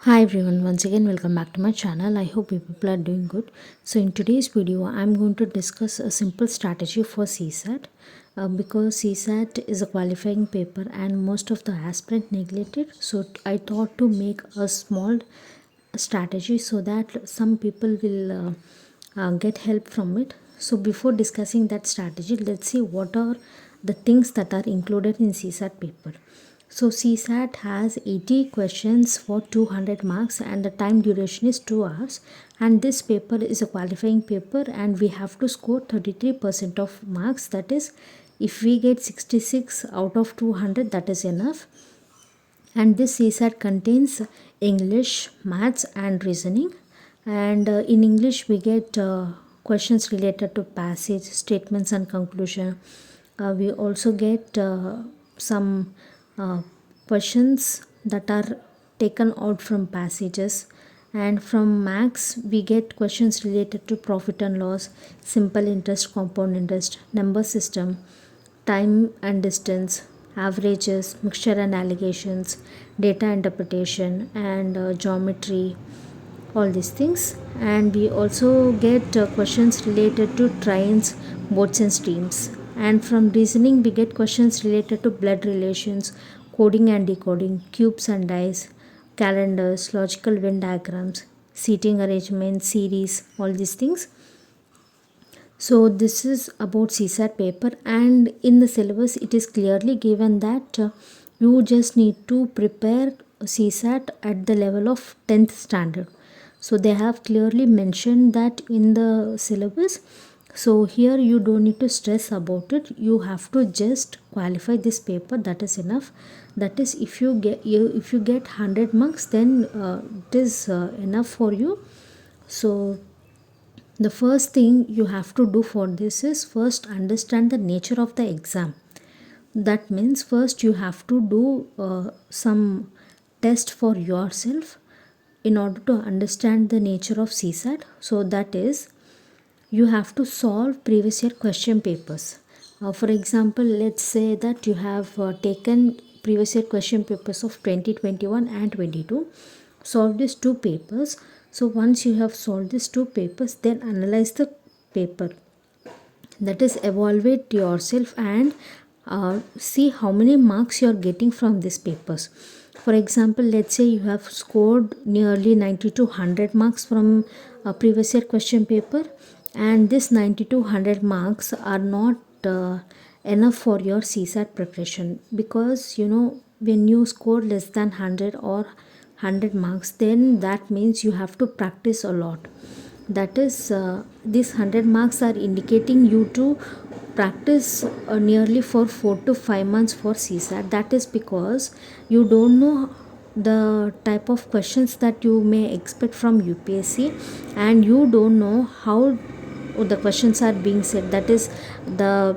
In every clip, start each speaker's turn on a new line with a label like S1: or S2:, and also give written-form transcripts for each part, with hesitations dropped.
S1: Hi everyone, once again welcome back to my channel. I hope you people are doing good. So in today's video I'm going to discuss a simple strategy for CSAT because CSAT is a qualifying paper and most of the aspirant neglect it. So I thought to make a small strategy so that some people will get help from it. So before discussing that strategy, let's see what are the things that are included in CSAT paper. So CSAT has 80 questions for 200 marks and the time duration is 2 hours, and this paper is a qualifying paper and we have to score 33% of marks. That is, if we get 66 out of 200, that is enough. And this CSAT contains English, maths and reasoning. And in English we get questions related to passage, statements and conclusion. We also get some uh, questions that are taken out from passages. And from max we get questions related to profit and loss, simple interest, compound interest, number system, time and distance, averages, mixture and allegations, data interpretation, and geometry, all these things. And we also get questions related to trains, boats, and streams. And from reasoning, we get questions related to blood relations, coding and decoding, cubes and dice, calendars, logical Venn diagrams, seating arrangement, series, all these things. So this is about CSAT paper, and in the syllabus it is clearly given that you just need to prepare CSAT at the level of 10th standard. So they have clearly mentioned that in the syllabus. So here you don't need to stress about it. You have to just qualify this paper. That is enough. That is, if you get 100 marks, then it is enough for you. So the first thing you have to do for this is first understand the nature of the exam. That means first you have to do some test for yourself in order to understand the nature of CSAT. So that is, you have to solve previous year question papers. For example, let's say that you have taken previous year question papers of 2021 and 22, solve these two papers. So once you have solved these two papers, then analyze the paper. That is, evaluate yourself and see how many marks you are getting from these papers. For example, let's say you have scored nearly 90 to 100 marks from a previous year question paper, and this 90 to 100 marks are not enough for your CSAT preparation, because when you score less than 100 or 100 marks, then that means you have to practice a lot. That is, these 100 marks are indicating you to practice nearly for 4 to 5 months for CSAT. That is because you don't know the type of questions that you may expect from UPSC, and you don't know how the questions are being said. That is, the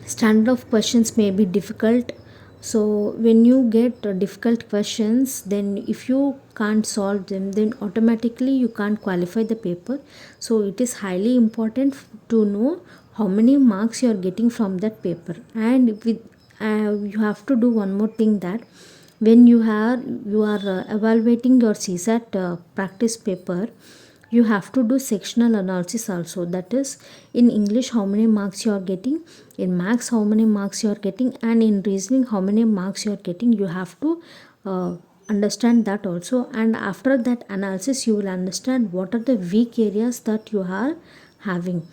S1: standard of questions may be difficult. So when you get difficult questions, then if you can't solve them, then automatically you can't qualify the paper. So it is highly important to know how many marks you are getting from that paper. And with you have to do one more thing, that when you are evaluating your CSAT practice paper, you have to do sectional analysis also. That is, in English how many marks you are getting, in maths how many marks you are getting, and in reasoning how many marks you are getting. You have to understand that also, and after that analysis you will understand what are the weak areas that you are having.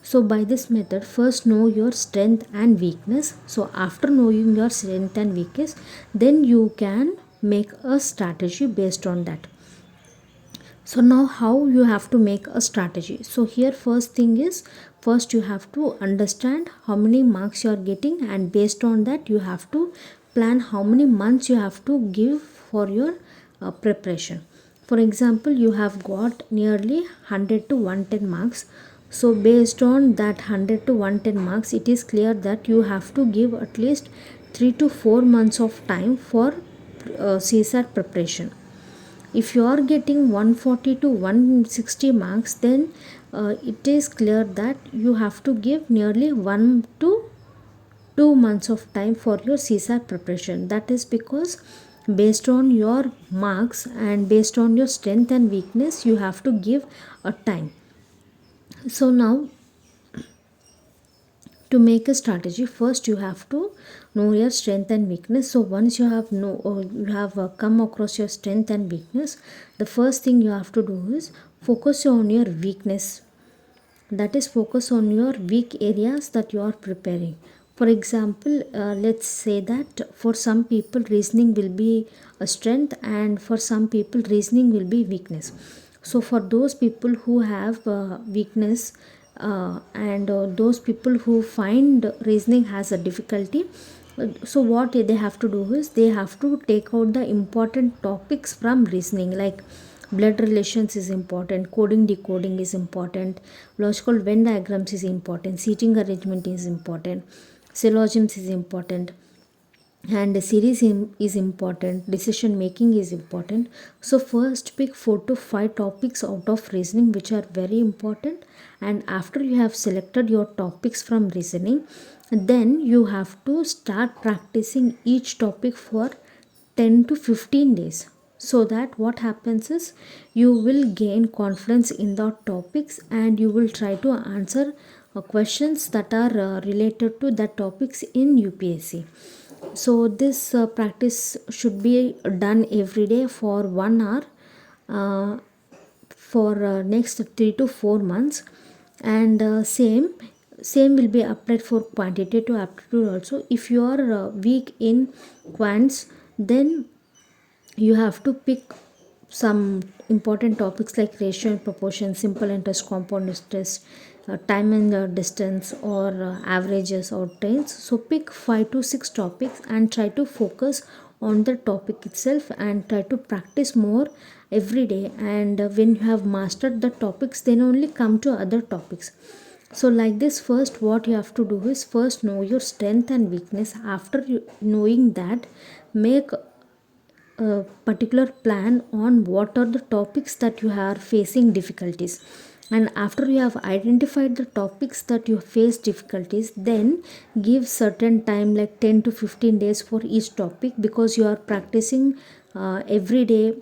S1: So by this method, first know your strength and weakness. So after knowing your strength and weakness, then you can make a strategy based on that. So now how you have to make a strategy. So here first thing is, first you have to understand how many marks you are getting, and based on that you have to plan how many months you have to give for your preparation. For example, you have got nearly 100 to 110 marks. So based on that 100 to 110 marks, it is clear that you have to give at least 3 to 4 months of time for CSAT preparation. If you are getting 140 to 160 marks, then it is clear that you have to give nearly 1 to 2 months of time for your CSAT preparation. That is because based on your marks and based on your strength and weakness, you have to give a time. So now, to make a strategy, first you have to know your strength and weakness. So once you have know, or you have come across your strength and weakness, the first thing you have to do is focus on your weakness. That is, focus on your weak areas that you are preparing. For example, let's say that for some people reasoning will be a strength, and for some people reasoning will be weakness. So for those people who have weakness, and those people who find reasoning has a difficulty, so what they have to do is they have to take out the important topics from reasoning, like blood relations is important, coding decoding is important, logical Venn diagrams is important, seating arrangement is important, syllogisms is important, and the series is important, decision making is important. So first pick 4 to 5 topics out of reasoning which are very important, and after you have selected your topics from reasoning, then you have to start practicing each topic for 10 to 15 days. So that what happens is you will gain confidence in the topics, and you will try to answer questions that are related to the topics in UPSC. So this practice should be done every day for 1 hour, for next 3 to 4 months. And same will be applied for quantitative aptitude also. If you are weak in quants, then you have to pick some important topics like ratio and proportion, simple interest, compound interest, time and distance, or averages or trends. So pick 5 to 6 topics and try to focus on the topic itself and try to practice more every day. And when you have mastered the topics, then only come to other topics. So like this, first what you have to do is first know your strength and weakness. After knowing that, make a particular plan on what are the topics that you are facing difficulties. And after you have identified the topics that you face difficulties, then give certain time like 10 to 15 days for each topic, because you are practicing every day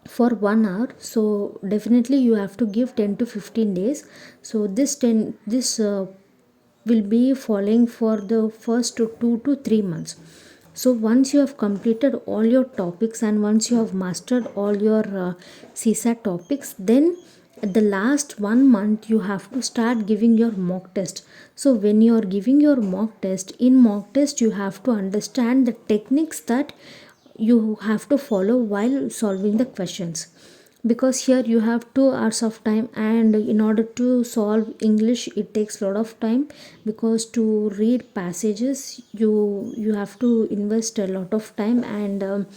S1: for 1 hour. So definitely you have to give 10 to 15 days. So this will be following for the first 2 to 3 months. So once you have completed all your topics and once you have mastered all your CSAT topics, then at the last 1 month you have to start giving your mock test. So when you are giving your mock test, in mock test you have to understand the techniques that you have to follow while solving the questions, because here you have 2 hours of time, and in order to solve English it takes a lot of time, because to read passages you have to invest a lot of time. And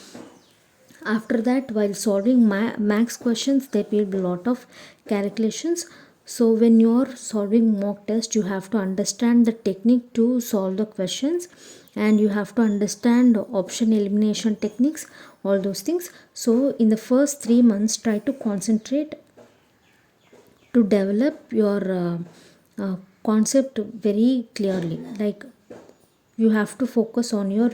S1: after that, while solving max questions, there will be a lot of calculations. So when you are solving mock test, you have to understand the technique to solve the questions, and you have to understand option elimination techniques, all those things. So in the first 3 months, try to concentrate to develop your concept very clearly. Like, you have to focus on your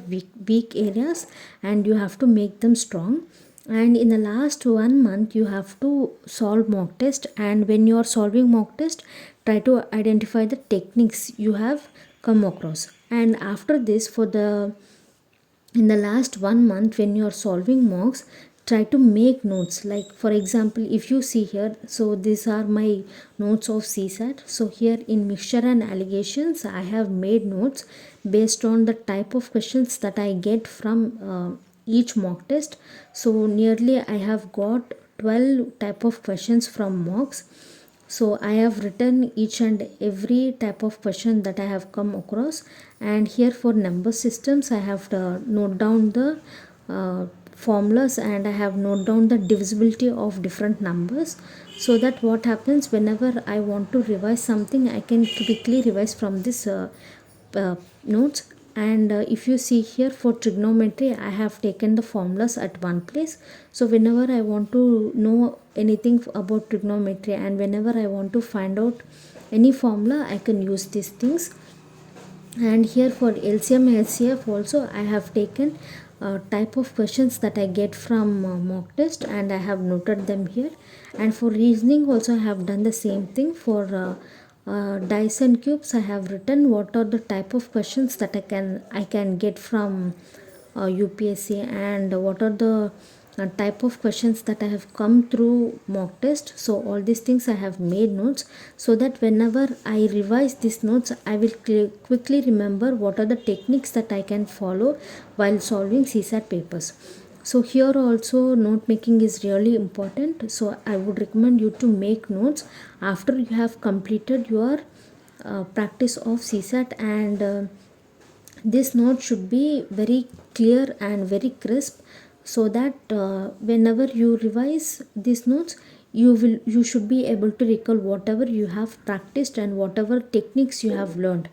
S1: weak areas and you have to make them strong. And in the last 1 month you have to solve mock test, and when you are solving mock test, try to identify the techniques you have come across. And after this, for the in the last 1 month when you are solving mocks, try to make notes. Like, for example, if you see here, so these are my notes of CSAT. So here in mixture and allegations, I have made notes based on the type of questions that I get from each mock test. So nearly I have got 12 type of questions from mocks. So I have written each and every type of question that I have come across. And here for number systems, I have to note down the formulas, and I have note down the divisibility of different numbers, so that what happens, whenever I want to revise something, I can quickly revise from this notes. And if you see here, for trigonometry, I have taken the formulas at one place. So whenever I want to know anything about trigonometry, and whenever I want to find out any formula, I can use these things. And here for LCM and HCF also, I have taken type of questions that I get from mock test, and I have noted them here. And for reasoning also I have done the same thing. For dice and cubes I have written what are the type of questions that I can get from UPSC, and what are the type of questions that I have come through mock test. So all these things I have made notes, so that whenever I revise these notes I will quickly remember what are the techniques that I can follow while solving CSAT papers. So here also note making is really important, so I would recommend you to make notes after you have completed your practice of CSAT. And this note should be very clear and very crisp, so that whenever you revise these notes you should be able to recall whatever you have practiced and whatever techniques you have learned.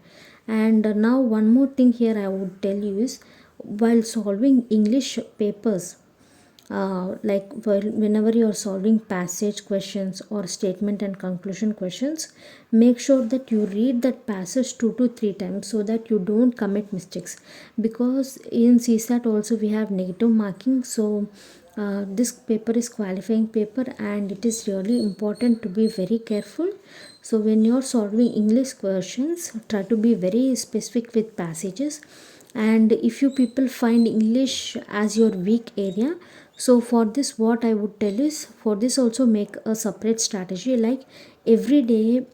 S1: And now one more thing here I would tell you is, while solving English papers, whenever you are solving passage questions or statement and conclusion questions, make sure that you read that passage 2 to 3 times so that you don't commit mistakes. Because in CSAT also we have negative marking, so this paper is qualifying paper and it is really important to be very careful. So when you are solving English questions, try to be very specific with passages. And if you people find English as your weak area, so for this what I would tell is, for this also make a separate strategy, like every day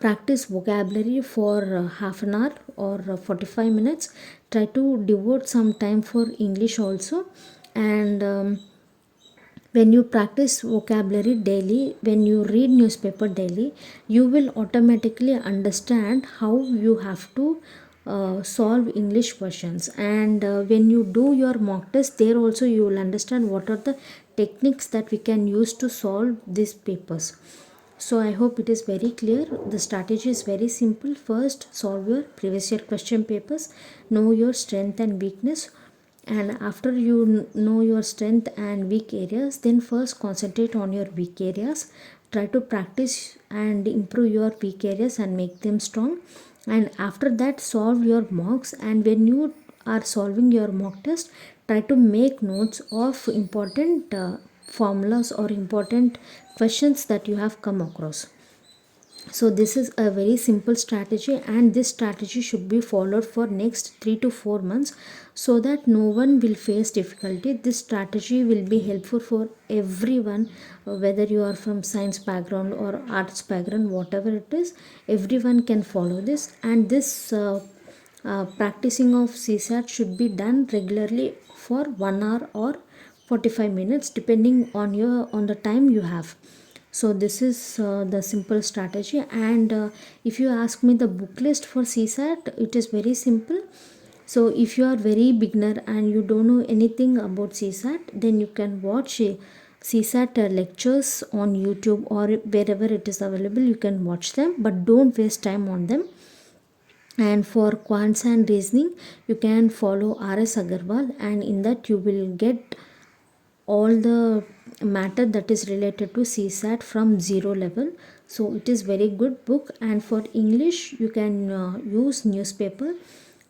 S1: practice vocabulary for half an hour or 45 minutes. Try to devote some time for English also. And when you practice vocabulary daily, when you read newspaper daily, you will automatically understand how you have to solve English questions. And when you do your mock test, there also you will understand what are the techniques that we can use to solve these papers. So I hope it is very clear. The strategy is very simple. First, solve your previous year question papers, know your strength and weakness. And after you know your strength and weak areas, then first concentrate on your weak areas. Try to practice and improve your weak areas and make them strong. And after that, solve your mocks. And when you are solving your mock test, try to make notes of important formulas or important questions that you have come across. So this is a very simple strategy, and this strategy should be followed for next 3 to 4 months, so that no one will face difficulty. This strategy will be helpful for everyone, whether you are from science background or arts background, whatever it is, everyone can follow this. And this practicing of CSAT should be done regularly for 1 hour or 45 minutes, depending on the time you have. So this is the simple strategy. And if you ask me the book list for CSAT, it is very simple. So if you are very beginner and you don't know anything about CSAT, then you can watch CSAT lectures on YouTube or wherever it is available. You can watch them, but don't waste time on them. And for quants and reasoning, you can follow RS Agarwal, and in that you will get all the matter that is related to CSAT from zero level. So it is very good book. And for English, you can use newspaper.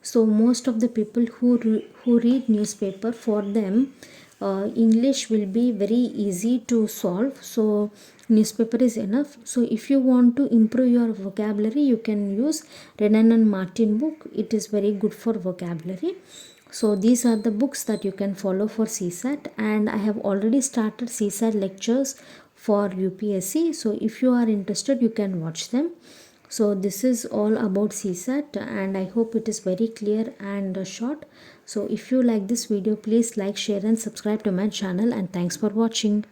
S1: So most of the people who read newspaper, for them English will be very easy to solve. So newspaper is enough. So if you want to improve your vocabulary, you can use Renan and Martin book. It is very good for vocabulary. So these are the books that you can follow for CSAT. And I have already started CSAT lectures for UPSC. So if you are interested, you can watch them. So this is all about CSAT, and I hope it is very clear and short. So if you like this video, please like, share and subscribe to my channel, and thanks for watching.